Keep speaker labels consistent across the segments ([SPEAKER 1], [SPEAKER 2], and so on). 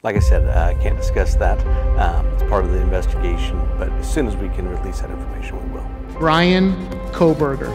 [SPEAKER 1] Like I said, I can't discuss that. It's part of the investigation, but as soon as we can release that information, we will.
[SPEAKER 2] Bryan Kohberger.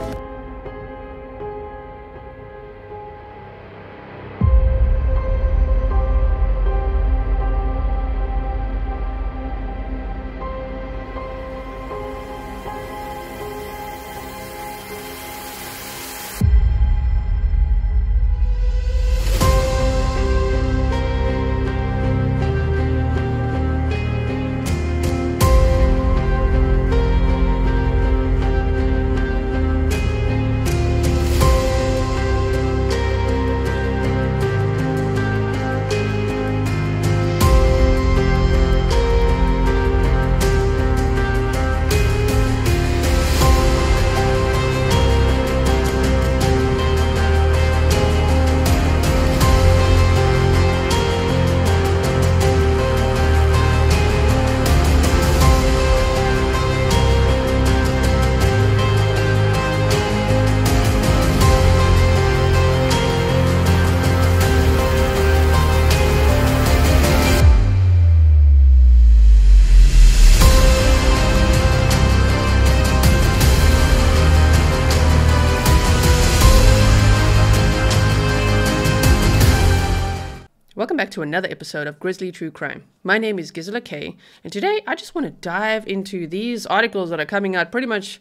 [SPEAKER 3] Welcome back to another episode of Grizzly True Crime. My name is Gisela K, and today I just want to dive into these articles that are coming out pretty much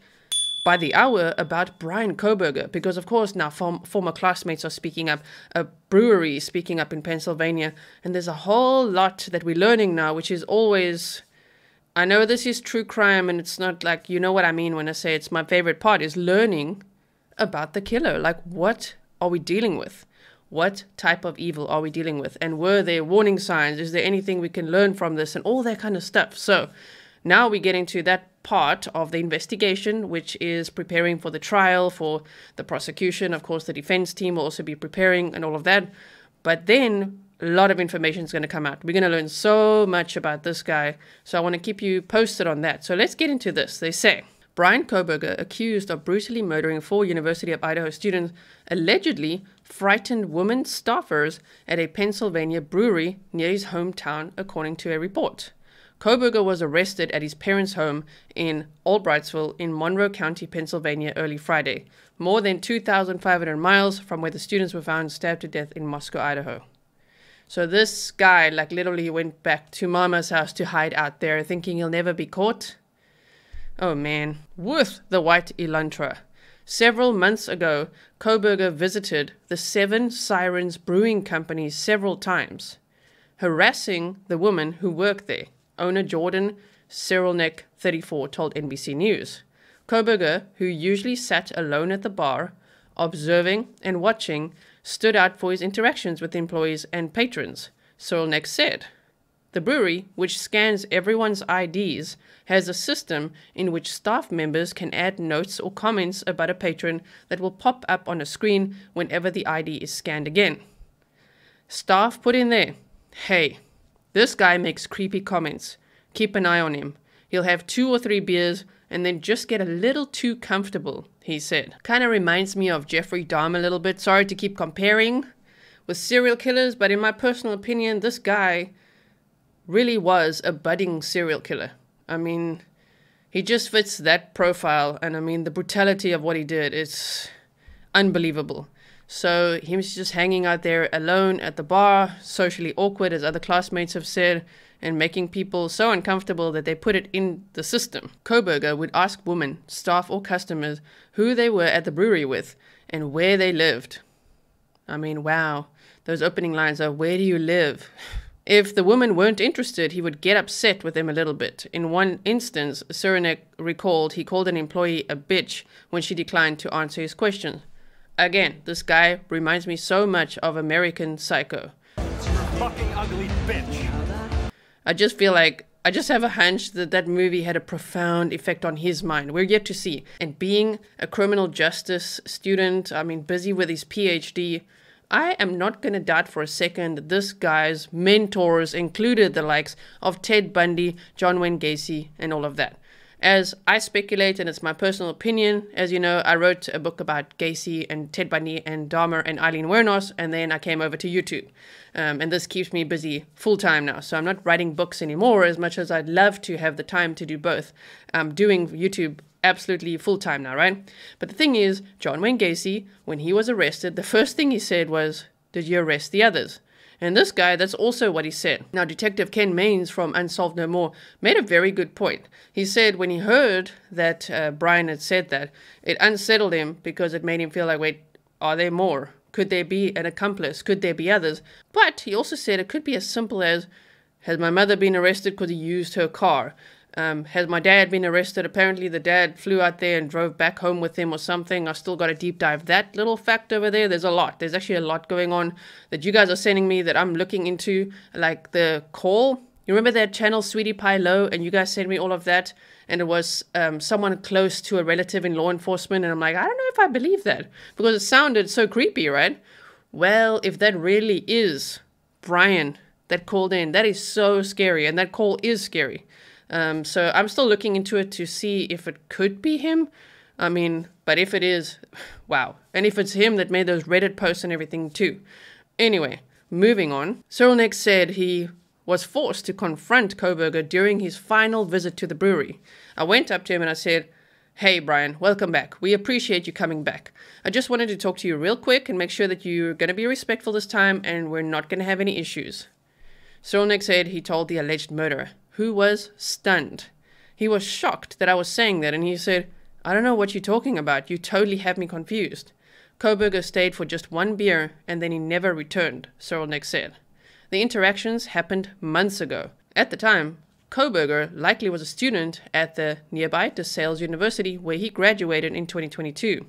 [SPEAKER 3] by the hour about Bryan Kohberger, because of course now former classmates are speaking up, a brewery is speaking up in Pennsylvania, and there's a whole lot that we're learning now, which is always, I know this is true crime, and it's not like, you know what I mean when I say it's my favorite part, is learning about the killer. Like, what are we dealing with? What type of evil are we dealing with? And were there warning signs? Is there anything we can learn from this? And all that kind of stuff. So now we get into that part of the investigation, which is preparing for the trial, for the prosecution. Of course, the defense team will also be preparing and all of that. But then a lot of information is going to come out. We're going to learn so much about this guy. So I want to keep you posted on that. So let's get into this. They say, Bryan Kohberger, accused of brutally murdering 4 University of Idaho students, allegedly frightened women staffers at a Pennsylvania brewery near his hometown, according to a report. Kohberger was arrested at his parents' home in Albrightsville in Monroe County, Pennsylvania, early Friday, more than 2,500 miles from where the students were found stabbed to death in Moscow, Idaho. So this guy, like, literally went back to Mama's house to hide out there, thinking he'll never be caught. Oh man, with the white Elantra. Several months ago, Kohberger visited the Seven Sirens Brewing Company several times, harassing the woman who worked there. Owner Jordan Cyrilnek, 34, told NBC News. Kohberger, who usually sat alone at the bar, observing and watching, stood out for his interactions with employees and patrons, Cyrilnek said. The brewery, which scans everyone's IDs, has a system in which staff members can add notes or comments about a patron that will pop up on a screen whenever the ID is scanned again. Staff put in there, "Hey, this guy makes creepy comments. Keep an eye on him. He'll have 2 or 3 beers and then just get a little too comfortable," he said. Kind of reminds me of Jeffrey Dahmer a little bit. Sorry to keep comparing with serial killers, but in my personal opinion, this guy really was a budding serial killer. I mean, he just fits that profile, and I mean, the brutality of what he did is unbelievable. So he was just hanging out there alone at the bar, socially awkward, as other classmates have said, and making people so uncomfortable that they put it in the system. Kohberger would ask women, staff or customers, who they were at the brewery with and where they lived. I mean, wow, those opening lines are, "Where do you live?" If the women weren't interested, he would get upset with them a little bit. In one instance, Cyrilnek recalled he called an employee a bitch when she declined to answer his question. Again, this guy reminds me so much of American Psycho.
[SPEAKER 4] You fucking ugly bitch.
[SPEAKER 3] I just feel like, I just have a hunch that that movie had a profound effect on his mind. We're yet to see. And being a criminal justice student, I mean, busy with his PhD, I am not going to doubt for a second that this guy's mentors included the likes of Ted Bundy, John Wayne Gacy, and all of that. As I speculate, and it's my personal opinion, as you know, I wrote a book about Gacy and Ted Bundy and Dahmer and Eileen Wuornos, and then I came over to YouTube. And this keeps me busy full-time now. So I'm not writing books anymore as much as I'd love to have the time to do both. I'm doing YouTube absolutely full-time now, right? But the thing is, John Wayne Gacy, when he was arrested, the first thing he said was, "Did you arrest the others?" And this guy, that's also what he said. Now, Detective Ken Maines from Unsolved No More made a very good point. He said when he heard that Bryan had said that, it unsettled him because it made him feel like, wait, are there more? Could there be an accomplice? Could there be others? But he also said it could be as simple as, has my mother been arrested because he used her car? Has my dad been arrested? Apparently the dad flew out there and drove back home with him or something. I still got to deep dive that little fact over there. There's a lot. There's actually a lot going on that you guys are sending me that I'm looking into, like the call. You remember that channel Sweetie Pie Low, and you guys sent me all of that, and it was someone close to a relative in law enforcement, and I'm like, I don't know if I believe that because it sounded so creepy, right? Well, if that really is Bryan that called in, that is so scary, and that call is scary. So I'm still looking into it to see if it could be him. I mean, but if it is, wow. And if it's him that made those Reddit posts and everything too. Anyway, moving on. Cyril next said he was forced to confront Kohberger during his final visit to the brewery. I went up to him and I said, "Hey Bryan, welcome back. We appreciate you coming back. I just wanted to talk to you real quick and make sure that you're going to be respectful this time and we're not going to have any issues." Cyril next said he told the alleged murderer, who was stunned. He was shocked that I was saying that, and he said, "I don't know what you're talking about. You totally have me confused." Kohberger stayed for just one beer, and then he never returned, Cyril next said. The interactions happened months ago. At the time, Kohberger likely was a student at the nearby DeSales University, where he graduated in 2022.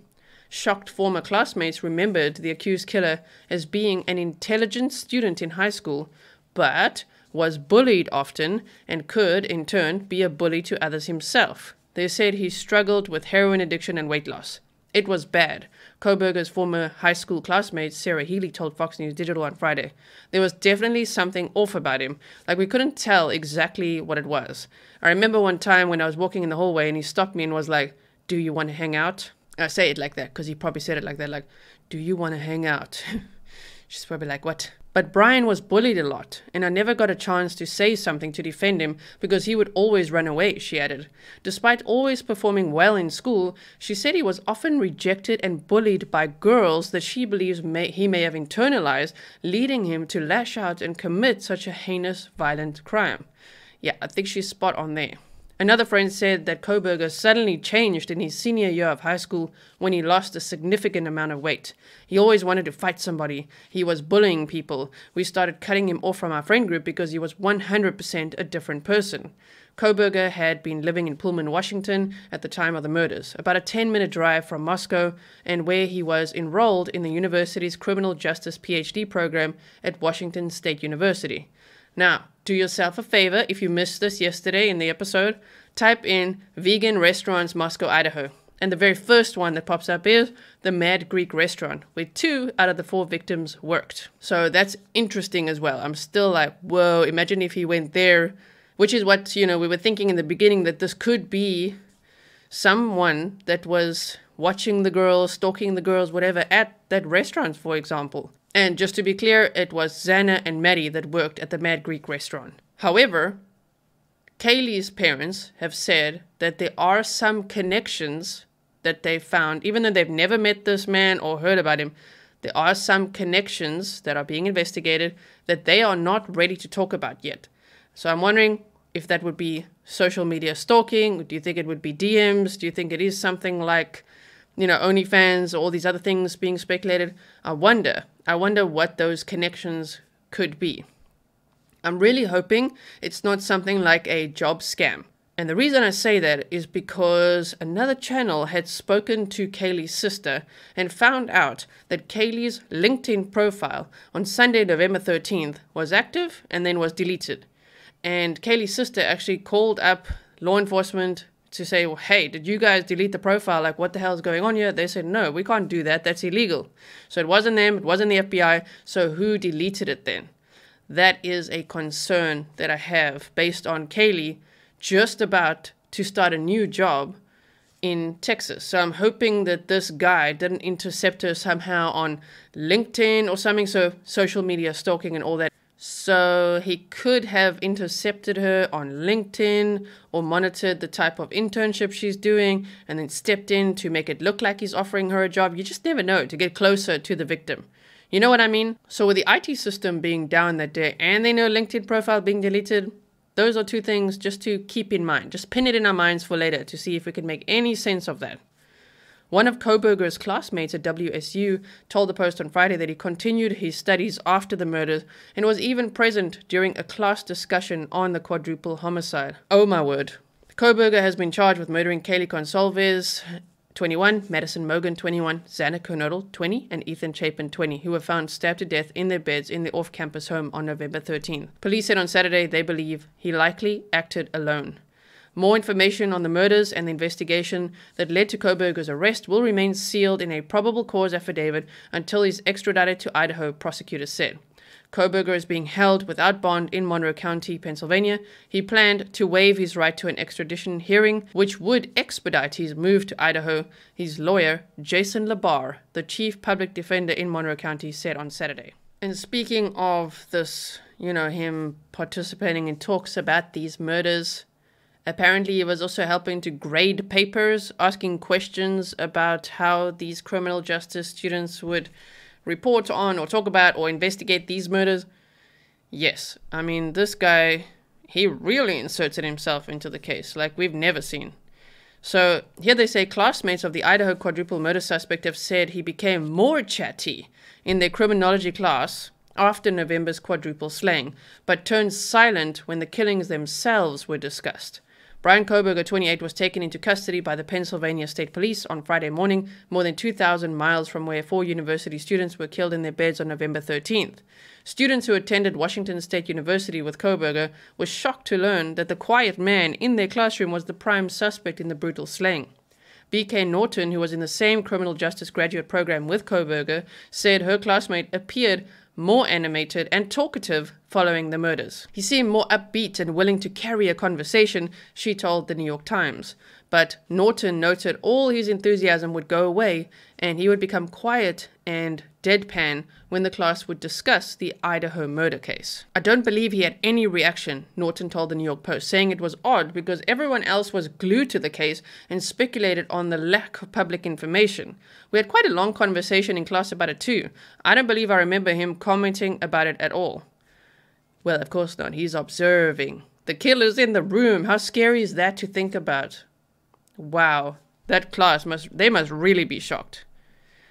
[SPEAKER 3] Shocked former classmates remembered the accused killer as being an intelligent student in high school, but was bullied often and could, in turn, be a bully to others himself. They said he struggled with heroin addiction and weight loss. It was bad. Kohberger's former high school classmate, Sarah Healy, told Fox News Digital on Friday. There was definitely something off about him. Like, we couldn't tell exactly what it was. I remember one time when I was walking in the hallway and he stopped me and was like, "Do you want to hang out?" I say it like that because he probably said it like that, like, "Do you want to hang out?" She's probably like, "What?" But Bryan was bullied a lot, and I never got a chance to say something to defend him because he would always run away, she added. Despite always performing well in school, she said he was often rejected and bullied by girls that she believes he may have internalized, leading him to lash out and commit such a heinous, violent crime. Yeah, I think she's spot on there. Another friend said that Kohberger suddenly changed in his senior year of high school when he lost a significant amount of weight. He always wanted to fight somebody. He was bullying people. We started cutting him off from our friend group because he was 100% a different person. Kohberger had been living in Pullman, Washington at the time of the murders, about a 10-minute drive from Moscow, and where he was enrolled in the university's criminal justice PhD program at Washington State University. Now, do yourself a favor if you missed this yesterday in the episode, type in vegan restaurants Moscow, Idaho. And the very first one that pops up is the Mad Greek restaurant, where 2 out of the 4 victims worked. So that's interesting as well. I'm still like, whoa, imagine if he went there, which is what, we were thinking in the beginning, that this could be someone that was watching the girls, stalking the girls, whatever, at that restaurant, for example. And just to be clear, it was Xana and Maddie that worked at the Mad Greek restaurant. However, Kaylee's parents have said that there are some connections that they found, even though they've never met this man or heard about him, there are some connections that are being investigated that they are not ready to talk about yet. So I'm wondering if that would be social media stalking. Do you think it would be DMs? Do you think it is something like, OnlyFans or all these other things being speculated? I wonder what those connections could be. I'm really hoping it's not something like a job scam. And the reason I say that is because another channel had spoken to Kaylee's sister and found out that Kaylee's LinkedIn profile on Sunday, November 13th was active and then was deleted. And Kaylee's sister actually called up law enforcement to say, well, hey, did you guys delete the profile? Like, what the hell is going on here? They said, no, we can't do that. That's illegal. So it wasn't them. It wasn't the FBI. So who deleted it then? That is a concern that I have based on Kaylee just about to start a new job in Texas. So I'm hoping that this guy didn't intercept her somehow on LinkedIn or something. So social media stalking and all that. So he could have intercepted her on LinkedIn or monitored the type of internship she's doing and then stepped in to make it look like he's offering her a job. You just never know, to get closer to the victim. You know what I mean? So with the IT system being down that day and they know LinkedIn profile being deleted, those are two things just to keep in mind. Just pin it in our minds for later to see if we can make any sense of that. One of Kohberger's classmates at WSU told the Post on Friday that he continued his studies after the murders and was even present during a class discussion on the quadruple homicide. Oh my word. Kohberger has been charged with murdering Kaylee Goncalves, 21, Maddie Mogen, 21, Xana, Kernodle, 20, and Ethan Chapin, 20, who were found stabbed to death in their beds in the off-campus home on November 13th. Police said on Saturday they believe he likely acted alone. More information on the murders and the investigation that led to Kohberger's arrest will remain sealed in a probable cause affidavit until he's extradited to Idaho, prosecutors said. Kohberger is being held without bond in Monroe County, Pennsylvania. He planned to waive his right to an extradition hearing, which would expedite his move to Idaho. His lawyer, Jason Labar, the chief public defender in Monroe County, said on Saturday. And speaking of this, him participating in talks about these murders, apparently he was also helping to grade papers, asking questions about how these criminal justice students would report on or talk about or investigate these murders. Yes, I mean, this guy, he really inserted himself into the case like we've never seen. So here they say classmates of the Idaho quadruple murder suspect have said he became more chatty in their criminology class after November's quadruple slaying, but turned silent when the killings themselves were discussed. Bryan Kohberger, 28, was taken into custody by the Pennsylvania State Police on Friday morning, more than 2,000 miles from where 4 university students were killed in their beds on November 13th. Students who attended Washington State University with Kohberger were shocked to learn that the quiet man in their classroom was the prime suspect in the brutal slaying. B.K. Norton, who was in the same criminal justice graduate program with Kohberger, said her classmate appeared more animated and talkative following the murders. He seemed more upbeat and willing to carry a conversation, she told the New York Times. But Norton noted all his enthusiasm would go away and he would become quiet and deadpan when the class would discuss the Idaho murder case. I don't believe he had any reaction, Norton told the New York Post, saying it was odd because everyone else was glued to the case and speculated on the lack of public information. We had quite a long conversation in class about it too. I don't believe I remember him commenting about it at all. Well, of course not. He's observing. The killer's in the room. How scary is that to think about? Wow. That class must really be shocked.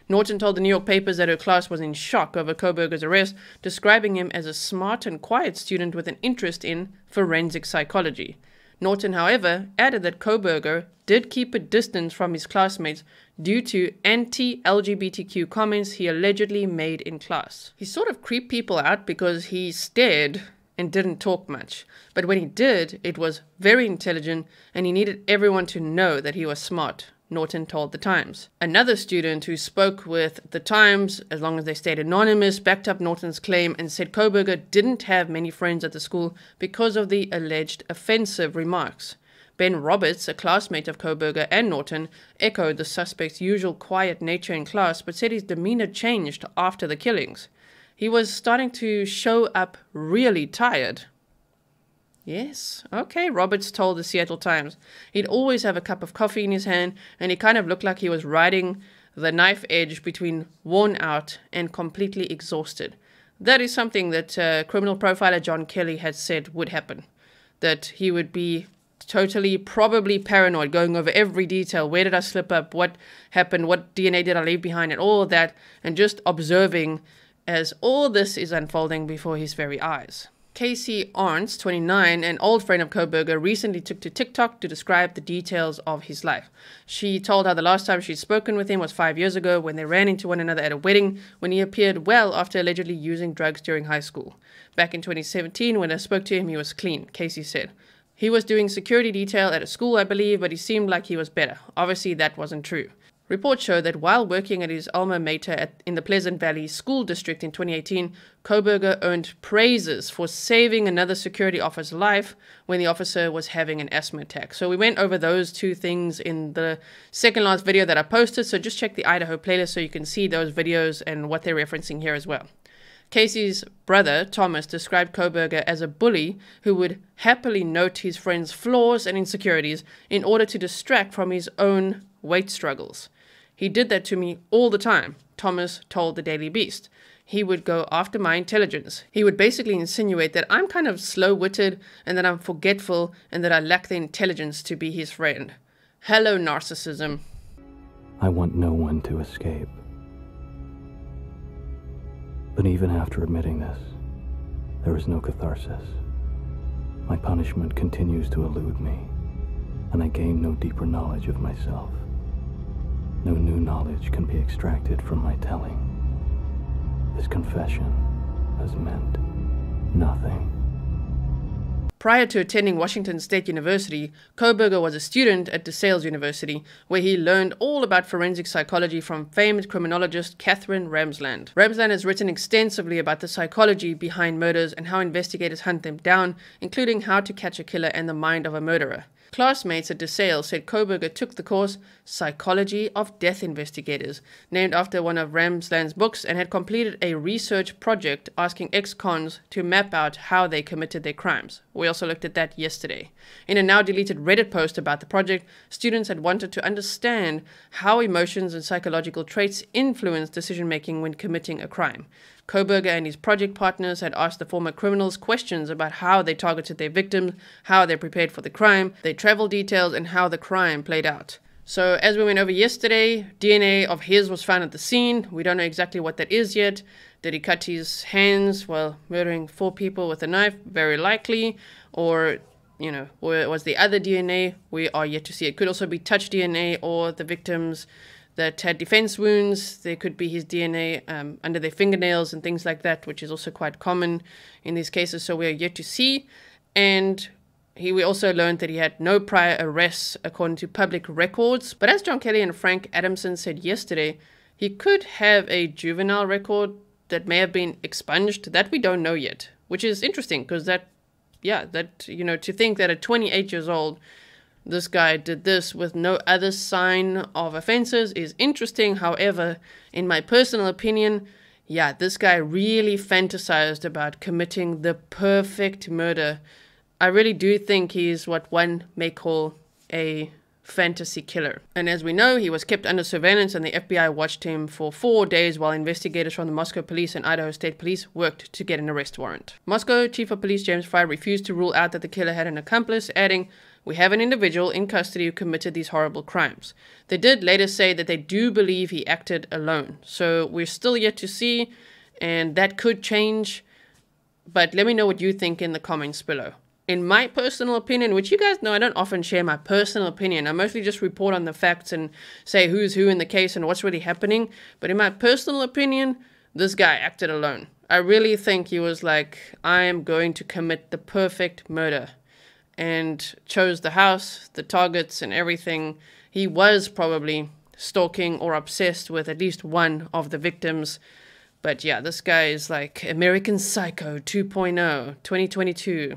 [SPEAKER 3] Norton told the New York papers that her class was in shock over Kohberger's arrest, describing him as a smart and quiet student with an interest in forensic psychology. Norton, however, added that Kohberger did keep a distance from his classmates due to anti-LGBTQ comments he allegedly made in class. He sort of creeped people out because he stared and didn't talk much. But when he did, it was very intelligent and he needed everyone to know that he was smart, Norton told the Times. Another student who spoke with the Times, as long as they stayed anonymous, backed up Norton's claim and said Kohberger didn't have many friends at the school because of the alleged offensive remarks. Ben Roberts, a classmate of Kohberger and Norton, echoed the suspect's usual quiet nature in class, but said his demeanor changed after the killings. He was starting to show up really tired. Yes, okay, Roberts told the Seattle Times. He'd always have a cup of coffee in his hand, and he kind of looked like he was riding the knife edge between worn out and completely exhausted. That is something that criminal profiler John Kelly had said would happen. That he would be totally, probably paranoid, going over every detail. Where did I slip up? What happened? What DNA did I leave behind? And all of that, and just observing as all this is unfolding before his very eyes. Casey Arntz, 29, an old friend of Kohberger, recently took to TikTok to describe the details of his life. She told how the last time she'd spoken with him was 5 years ago when they ran into one another at a wedding when he appeared well after allegedly using drugs during high school. Back in 2017, when I spoke to him, he was clean, Casey said. He was doing security detail at a school, I believe, but he seemed like he was better. Obviously, that wasn't true. Reports show that while working at his alma mater in the Pleasant Valley School District in 2018, Kohberger earned praises for saving another security officer's life when the officer was having an asthma attack. So we went over those two things in the second last video that I posted, so just check the Idaho playlist so you can see those videos and what they're referencing here as well. Casey's brother, Thomas, described Kohberger as a bully who would happily note his friend's flaws and insecurities in order to distract from his own weight struggles. He did that to me all the time, Thomas told the Daily Beast. He would go after my intelligence. He would basically insinuate that I'm kind of slow-witted and that I'm forgetful and that I lack the intelligence to be his friend. Hello, narcissism.
[SPEAKER 5] I want no one to escape. But even after admitting this, there is no catharsis. My punishment continues to elude me, and I gain no deeper knowledge of myself. No new knowledge can be extracted from my telling. This confession has meant nothing.
[SPEAKER 3] Prior to attending Washington State University, Kohberger was a student at DeSales University, where he learned all about forensic psychology from famed criminologist Katherine Ramsland. Ramsland has written extensively about the psychology behind murders and how investigators hunt them down, including how to catch a killer and the mind of a murderer. Classmates at DeSales said Kohberger took the course Psychology of Death Investigators, named after one of Ramsland's books, and had completed a research project asking ex-cons to map out how they committed their crimes. We also looked at that yesterday. In a now deleted Reddit post about the project, students had wanted to understand how emotions and psychological traits influence decision-making when committing a crime. Kohberger and his project partners had asked the former criminals questions about how they targeted their victims, how they prepared for the crime, their travel details, and how the crime played out. So as we went over yesterday, DNA of his was found at the scene. We don't know exactly what that is yet. Did he cut his hands while murdering 4 people with a knife? Very likely. Or, was the other DNA? We are yet to see. It could also be touch DNA or the victims that had defense wounds. There could be his DNA under their fingernails and things like that, which is also quite common in these cases. So we are yet to see. And we also learned that he had no prior arrests according to public records. But as John Kelly and Frank Adamson said yesterday, he could have a juvenile record that may have been expunged. That we don't know yet, which is interesting because to think that at 28 years old, this guy did this with no other sign of offenses is interesting. However, in my personal opinion, this guy really fantasized about committing the perfect murder. I really do think he's what one may call a fantasy killer. And as we know, he was kept under surveillance and the FBI watched him for 4 days while investigators from the Moscow Police and Idaho State Police worked to get an arrest warrant. Moscow Chief of Police James Frye refused to rule out that the killer had an accomplice, adding, "We have an individual in custody who committed these horrible crimes." They did later say that they do believe he acted alone. So we're still yet to see, and that could change. But let me know what you think in the comments below. In my personal opinion, which you guys know I don't often share my personal opinion. I mostly just report on the facts and say who's who in the case and what's really happening. But in my personal opinion, this guy acted alone. I really think he was like, I am going to commit the perfect murder. And chose the house, the targets, and everything. He was probably stalking or obsessed with at least one of the victims. But this guy is like American Psycho 2.0, 2022.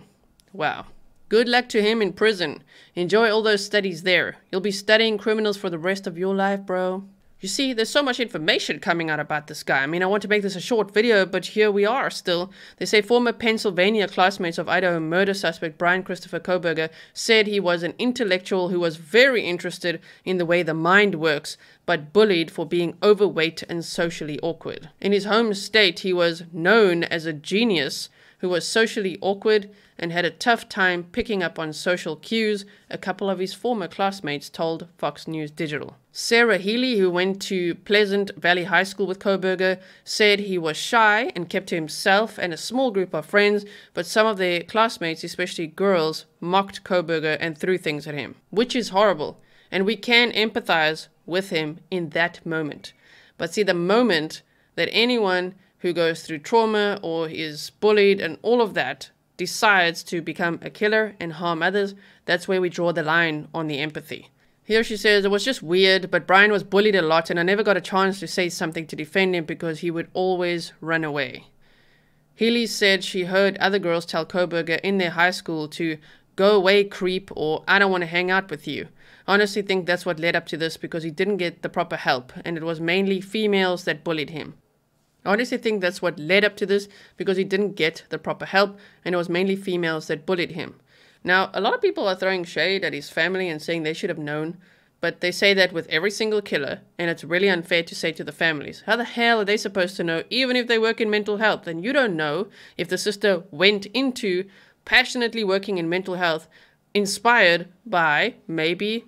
[SPEAKER 3] Wow. Good luck to him in prison. Enjoy all those studies there. You'll be studying criminals for the rest of your life, bro. You see, there's so much information coming out about this guy. I mean, I want to make this a short video, but here we are still. They say former Pennsylvania classmates of Idaho murder suspect Bryan Christopher Kohberger said he was an intellectual who was very interested in the way the mind works, but bullied for being overweight and socially awkward. In his home state, he was known as a genius who was socially awkward and had a tough time picking up on social cues, a couple of his former classmates told Fox News Digital. Sarah Healy, who went to Pleasant Valley High School with Kohberger, said he was shy and kept to himself and a small group of friends, but some of their classmates, especially girls, mocked Kohberger and threw things at him, which is horrible, and we can empathize with him in that moment. But see, the moment that anyone who goes through trauma or is bullied and all of that decides to become a killer and harm others, that's where we draw the line on the empathy. Here she says, it was just weird, but Bryan was bullied a lot and I never got a chance to say something to defend him because he would always run away. Healy said she heard other girls tell Kohberger in their high school to go away, creep, or I don't want to hang out with you. I honestly think that's what led up to this because he didn't get the proper help and it was mainly females that bullied him. I honestly think that's what led up to this because he didn't get the proper help and it was mainly females that bullied him. Now, a lot of people are throwing shade at his family and saying they should have known, but they say that with every single killer, and it's really unfair to say to the families. How the hell are they supposed to know, even if they work in mental health? And you don't know if the sister went into passionately working in mental health inspired by maybe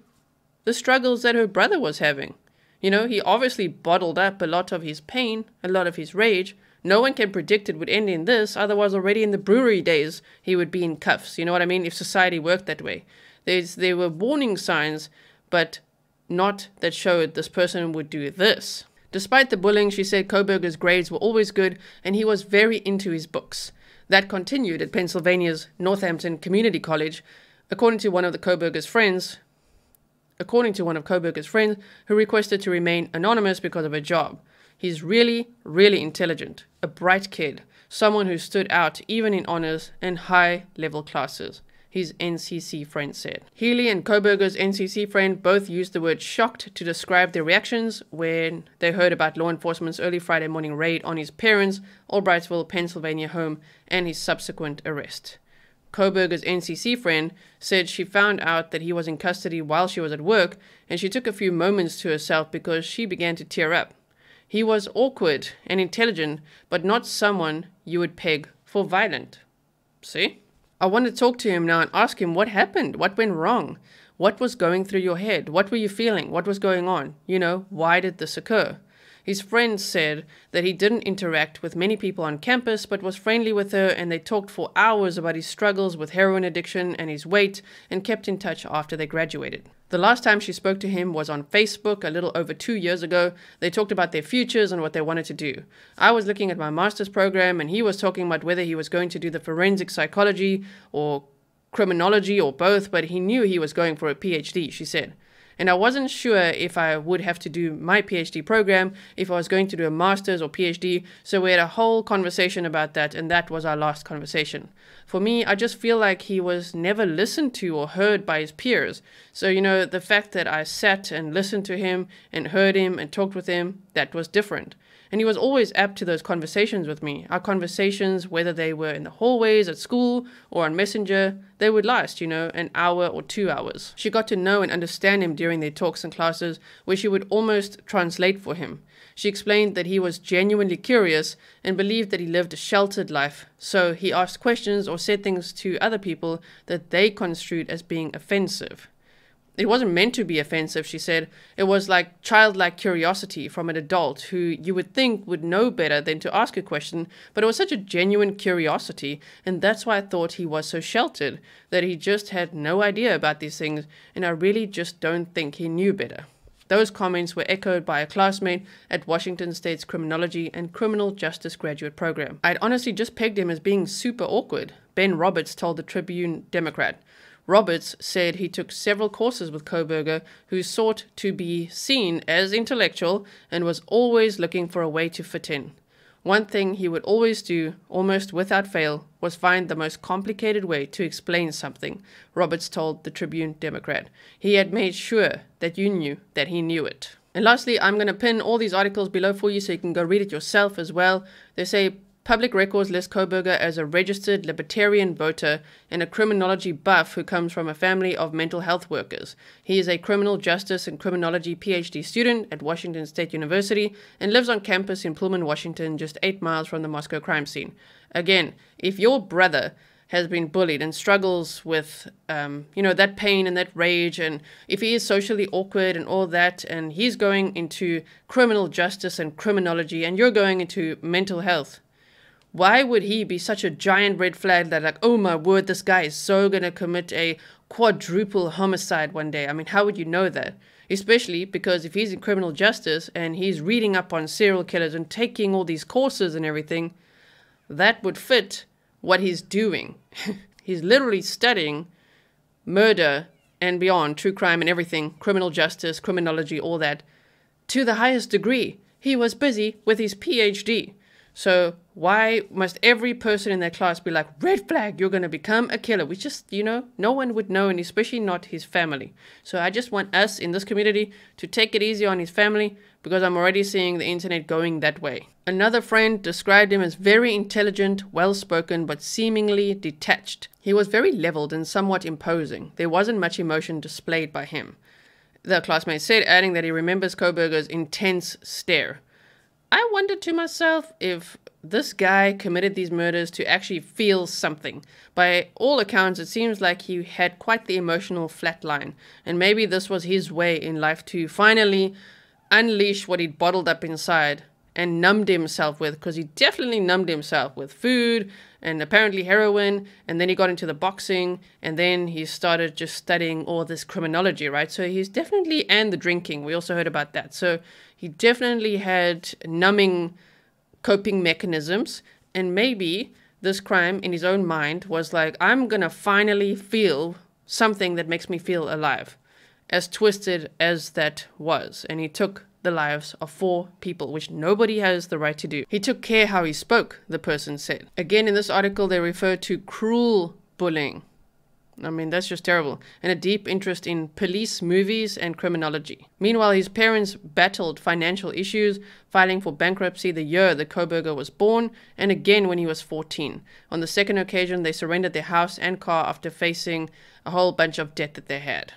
[SPEAKER 3] the struggles that her brother was having. You know, he obviously bottled up a lot of his pain, a lot of his rage. No one can predict it would end in this, otherwise already in the brewery days he would be in cuffs, you know what I mean, if society worked that way. There were warning signs, but not that showed this person would do this. Despite the bullying, she said Kohberger's grades were always good and he was very into his books. That continued at Pennsylvania's Northampton Community College, according to one of Kohberger's friends, who requested to remain anonymous because of a job. He's really, really intelligent, a bright kid, someone who stood out even in honors and high-level classes, his NCC friend said. Healy and Kohberger's NCC friend both used the word shocked to describe their reactions when they heard about law enforcement's early Friday morning raid on his parents' Albrightsville, Pennsylvania home and his subsequent arrest. Kohberger's NCC friend said she found out that he was in custody while she was at work and she took a few moments to herself because she began to tear up. He was awkward and intelligent, but not someone you would peg for violent. See? I want to talk to him now and ask him what happened, what went wrong, what was going through your head, what were you feeling, what was going on, you know, why did this occur? His friend said that he didn't interact with many people on campus, but was friendly with her and they talked for hours about his struggles with heroin addiction and his weight and kept in touch after they graduated. The last time she spoke to him was on Facebook a little over 2 years ago. They talked about their futures and what they wanted to do. I was looking at my master's program and he was talking about whether he was going to do the forensic psychology or criminology or both, but he knew he was going for a PhD, she said. And I wasn't sure if I would have to do my PhD program, if I was going to do a master's or PhD, so we had a whole conversation about that, and that was our last conversation. For me, I just feel like he was never listened to or heard by his peers. So, you know, the fact that I sat and listened to him and heard him and talked with him, that was different. And he was always apt to those conversations with me. Our conversations, whether they were in the hallways at school or on Messenger, they would last, you know, an hour or 2 hours. She got to know and understand him during their talks and classes where she would almost translate for him. She explained that he was genuinely curious and believed that he lived a sheltered life. So he asked questions or said things to other people that they construed as being offensive. It wasn't meant to be offensive, she said. It was like childlike curiosity from an adult who you would think would know better than to ask a question, but it was such a genuine curiosity, and that's why I thought he was so sheltered, that he just had no idea about these things, and I really just don't think he knew better. Those comments were echoed by a classmate at Washington State's Criminology and Criminal Justice graduate program. I'd honestly just pegged him as being super awkward, Ben Roberts told the Tribune Democrat. Roberts said he took several courses with Kohberger, who sought to be seen as intellectual and was always looking for a way to fit in. One thing he would always do, almost without fail, was find the most complicated way to explain something, Roberts told the Tribune Democrat. He had made sure that you knew that he knew it. And lastly, I'm going to pin all these articles below for you so you can go read it yourself as well. They say Public Records lists Kohberger as a registered libertarian voter and a criminology buff who comes from a family of mental health workers. He is a criminal justice and criminology PhD student at Washington State University and lives on campus in Pullman, Washington, just 8 miles from the Moscow crime scene. Again, if your brother has been bullied and struggles with, that pain and that rage, and if he is socially awkward and all that, and he's going into criminal justice and criminology, and you're going into mental health, why would he be such a giant red flag that like, oh my word, this guy is so going to commit a quadruple homicide one day? I mean, how would you know that? Especially because if he's in criminal justice and he's reading up on serial killers and taking all these courses and everything, that would fit what he's doing. He's literally studying murder and beyond, true crime and everything, criminal justice, criminology, all that, to the highest degree. He was busy with his PhD. So why must every person in their class be like, red flag, you're going to become a killer? We just, no one would know, and especially not his family. So I just want us in this community to take it easy on his family, because I'm already seeing the internet going that way. Another friend described him as very intelligent, well-spoken, but seemingly detached. He was very leveled and somewhat imposing. There wasn't much emotion displayed by him. The classmate said, adding that he remembers Kohberger's intense stare. I wondered to myself if this guy committed these murders to actually feel something. By all accounts, it seems like he had quite the emotional flatline, and maybe this was his way in life to finally unleash what he'd bottled up inside and numbed himself with, because he definitely numbed himself with food and apparently heroin, and then he got into the boxing, and then he started just studying all this criminology, right? So he's definitely, and the drinking, we also heard about that. So he definitely had numbing coping mechanisms, and maybe this crime in his own mind was like, I'm gonna finally feel something that makes me feel alive, as twisted as that was. And he took the lives of 4 people, which nobody has the right to do. He took care how he spoke, the person said. Again, in this article, they refer to cruel bullying. I mean, that's just terrible. And a deep interest in police movies and criminology. Meanwhile, his parents battled financial issues, filing for bankruptcy the year that Kohberger was born, and again when he was 14. On the second occasion, they surrendered their house and car after facing a whole bunch of debt that they had.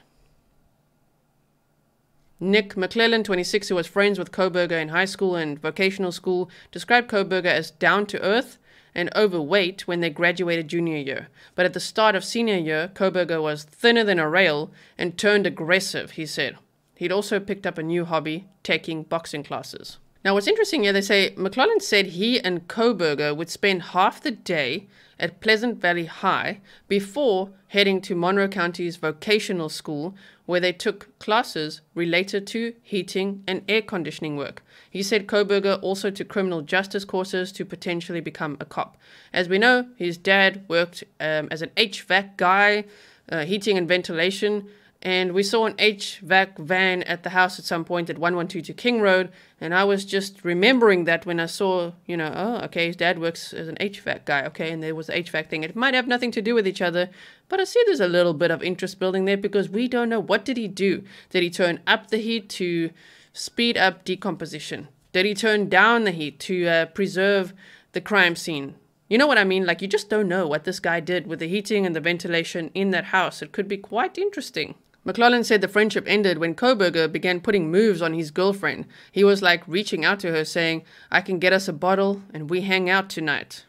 [SPEAKER 3] Nick McClellan, 26, who was friends with Kohberger in high school and vocational school, described Kohberger as down-to-earth and overweight when they graduated junior year. But at the start of senior year, Kohberger was thinner than a rail and turned aggressive, he said. He'd also picked up a new hobby, taking boxing classes. Now, what's interesting here, they say McClellan said he and Kohberger would spend half the day at Pleasant Valley High before heading to Monroe County's vocational school, where they took classes related to heating and air conditioning work. He said Kohberger also took criminal justice courses to potentially become a cop. As we know, his dad worked as an HVAC guy, heating and ventilation, and we saw an HVAC van at the house at some point at 112 King Road, and I was just remembering that when I saw, oh, okay, his dad works as an HVAC guy, okay, and there was the HVAC thing. It might have nothing to do with each other, but I see there's a little bit of interest building there, because we don't know, what did he do? Did he turn up the heat to speed up decomposition? Did he turn down the heat to preserve the crime scene? You know what I mean? Like, you just don't know what this guy did with the heating and the ventilation in that house. It could be quite interesting. McClellan said the friendship ended when Kohberger began putting moves on his girlfriend. He was like reaching out to her saying, I can get us a bottle and we hang out tonight.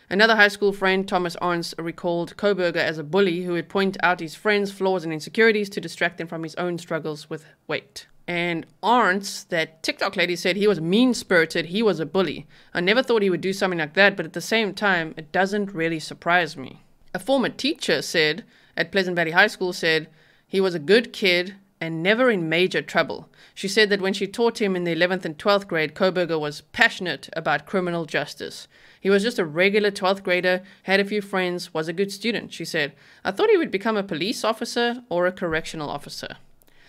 [SPEAKER 3] Another high school friend, Thomas Arns, recalled Kohberger as a bully who would point out his friends' flaws and insecurities to distract them from his own struggles with weight. And Arns, that TikTok lady, said he was mean-spirited, he was a bully. I never thought he would do something like that, but at the same time, it doesn't really surprise me. A former teacher said, at Pleasant Valley High School, said, he was a good kid and never in major trouble. She said that when she taught him in the 11th and 12th grade, Kohberger was passionate about criminal justice. He was just a regular 12th grader, had a few friends, was a good student, she said. I thought he would become a police officer or a correctional officer.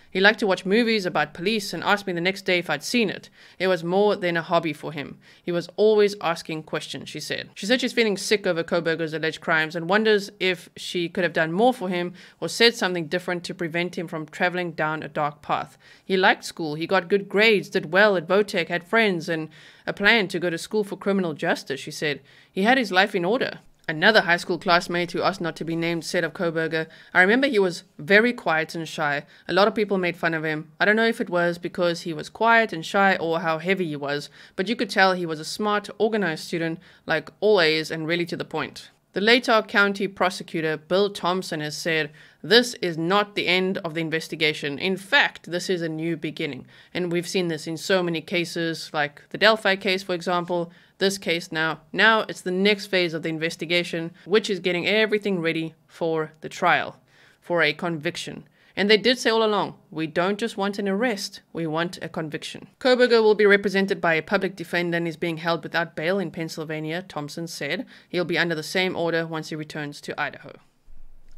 [SPEAKER 3] He liked to watch movies about police and asked me the next day if I'd seen it. It was more than a hobby for him. He was always asking questions, she said. She said she's feeling sick over Kohberger's alleged crimes and wonders if she could have done more for him or said something different to prevent him from traveling down a dark path. He liked school. He got good grades, did well at Votech, had friends, and a plan to go to school for criminal justice, she said. He had his life in order. Another high school classmate who asked not to be named said of Kohberger, I remember he was very quiet and shy. A lot of people made fun of him. I don't know if it was because he was quiet and shy or how heavy he was, but you could tell he was a smart, organized student, like all A's and really to the point. The Latah County prosecutor, Bill Thompson, has said, this is not the end of the investigation. In fact, this is a new beginning. And we've seen this in so many cases, like the Delphi case, for example, this case now. Now it's the next phase of the investigation, which is getting everything ready for the trial, for a conviction. And they did say all along, we don't just want an arrest, we want a conviction. Kohberger will be represented by a public defender and is being held without bail in Pennsylvania, Thompson said. He'll be under the same order once he returns to Idaho.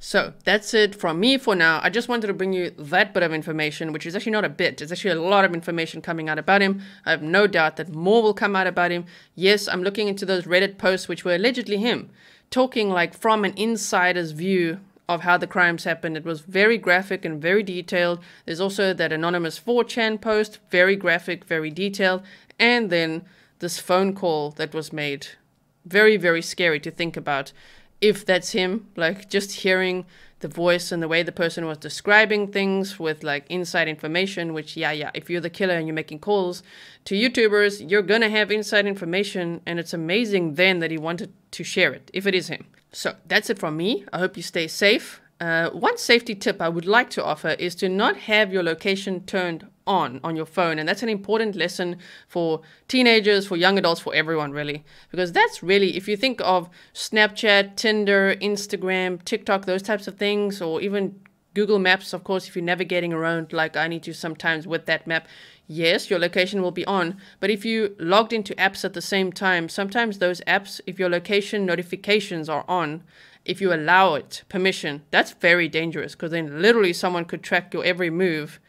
[SPEAKER 3] So that's it from me for now. I just wanted to bring you that bit of information, which is actually not a bit. It's actually a lot of information coming out about him. I have no doubt that more will come out about him. Yes, I'm looking into those Reddit posts, which were allegedly him, talking like from an insider's view of how the crimes happened. It was very graphic and very detailed. There's also that anonymous 4chan post, very graphic, very detailed. And then this phone call that was made. Very, very scary to think about. If that's him, like just hearing the voice and the way the person was describing things with like inside information, which yeah, if you're the killer and you're making calls to YouTubers, you're gonna have inside information, and it's amazing then that he wanted to share it, if it is him. So that's it from me. I hope you stay safe. One safety tip I would like to offer is to not have your location turned on your phone. And that's an important lesson for teenagers, for young adults, for everyone really. Because that's really, if you think of Snapchat, Tinder, Instagram, TikTok, those types of things, or even Google Maps, of course, if you're navigating around like I need to sometimes with that map, yes, your location will be on. But if you logged into apps at the same time, sometimes those apps, if your location notifications are on, if you allow it permission, that's very dangerous, because then literally someone could track your every move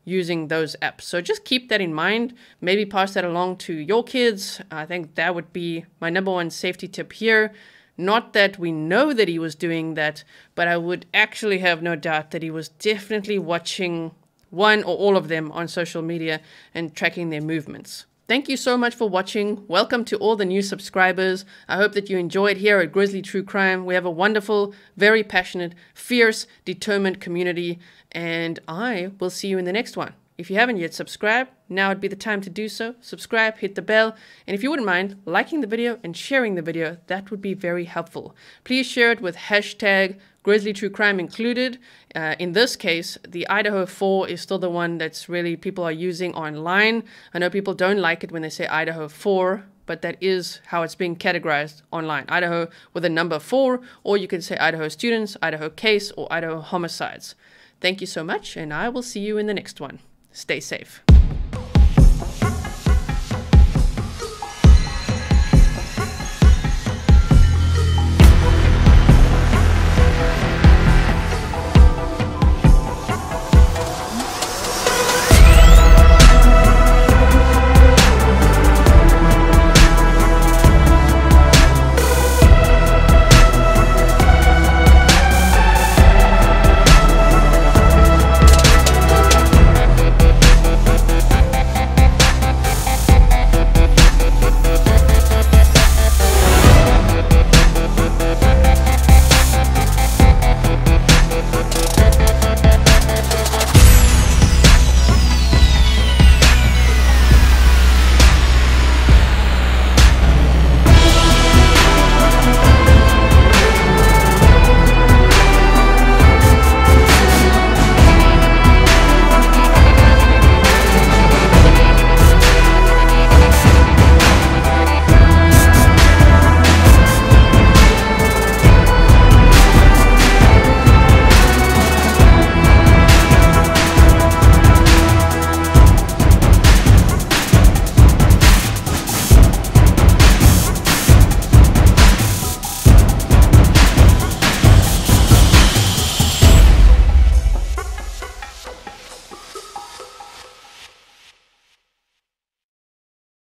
[SPEAKER 3] using those apps. So just keep that in mind. Maybe pass that along to your kids. I think that would be my #1 safety tip here. Not that we know that he was doing that, but I would actually have no doubt that he was definitely watching one or all of them on social media and tracking their movements. Thank you so much for watching. Welcome to all the new subscribers. I hope that you enjoyed here at Grizzly True Crime. We have a wonderful, very passionate, fierce, determined community, and I will see you in the next one. If you haven't yet subscribed, now would be the time to do so. Subscribe, hit the bell, and if you wouldn't mind liking the video and sharing the video, that would be very helpful. Please share it with hashtag Grizzly True Crime included. In this case, the Idaho 4 is still the one that's really people are using online. I know people don't like it when they say Idaho 4, but that is how it's being categorized online. Idaho with a number 4, or you can say Idaho students, Idaho case, or Idaho homicides. Thank you so much, and I will see you in the next one. Stay safe.